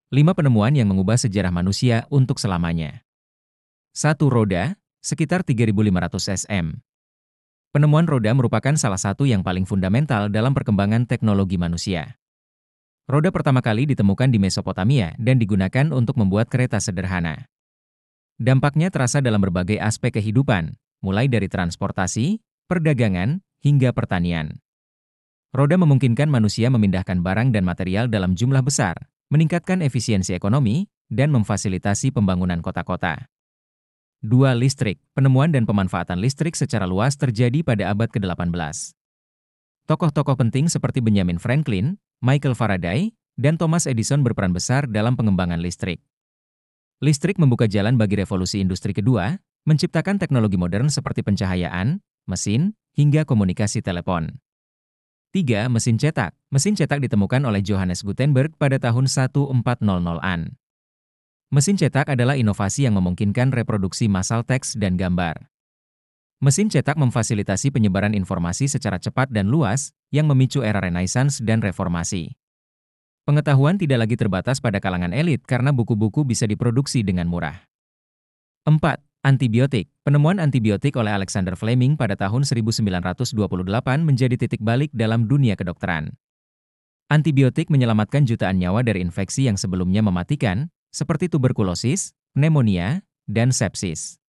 5 penemuan yang mengubah sejarah manusia untuk selamanya. 1. Roda, sekitar 3.500 sm. Penemuan roda merupakan salah satu yang paling fundamental dalam perkembangan teknologi manusia. Roda pertama kali ditemukan di Mesopotamia dan digunakan untuk membuat kereta sederhana. Dampaknya terasa dalam berbagai aspek kehidupan, mulai dari transportasi, perdagangan, hingga pertanian. Roda memungkinkan manusia memindahkan barang dan material dalam jumlah besar, meningkatkan efisiensi ekonomi, dan memfasilitasi pembangunan kota-kota. 2. Listrik. Penemuan dan pemanfaatan listrik secara luas terjadi pada abad ke-18. Tokoh-tokoh penting seperti Benjamin Franklin, Michael Faraday, dan Thomas Edison berperan besar dalam pengembangan listrik. Listrik membuka jalan bagi revolusi industri kedua, menciptakan teknologi modern seperti pencahayaan, mesin, hingga komunikasi telepon. 3. Mesin cetak. Mesin cetak ditemukan oleh Johannes Gutenberg pada tahun 1400-an. Mesin cetak adalah inovasi yang memungkinkan reproduksi massal teks dan gambar. Mesin cetak memfasilitasi penyebaran informasi secara cepat dan luas, yang memicu era Renaissance dan Reformasi. Pengetahuan tidak lagi terbatas pada kalangan elit karena buku-buku bisa diproduksi dengan murah. 4. Antibiotik. Penemuan antibiotik oleh Alexander Fleming pada tahun 1928 menjadi titik balik dalam dunia kedokteran. Antibiotik menyelamatkan jutaan nyawa dari infeksi yang sebelumnya mematikan, seperti tuberkulosis, pneumonia, dan sepsis.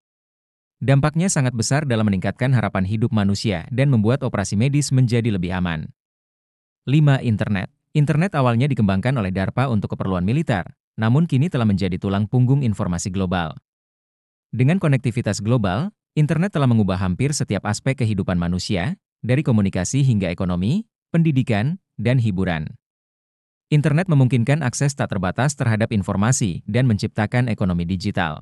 Dampaknya sangat besar dalam meningkatkan harapan hidup manusia dan membuat operasi medis menjadi lebih aman. 5. Internet. Internet awalnya dikembangkan oleh DARPA untuk keperluan militer, namun kini telah menjadi tulang punggung informasi global. Dengan konektivitas global, internet telah mengubah hampir setiap aspek kehidupan manusia, dari komunikasi hingga ekonomi, pendidikan, dan hiburan. Internet memungkinkan akses tak terbatas terhadap informasi dan menciptakan ekonomi digital.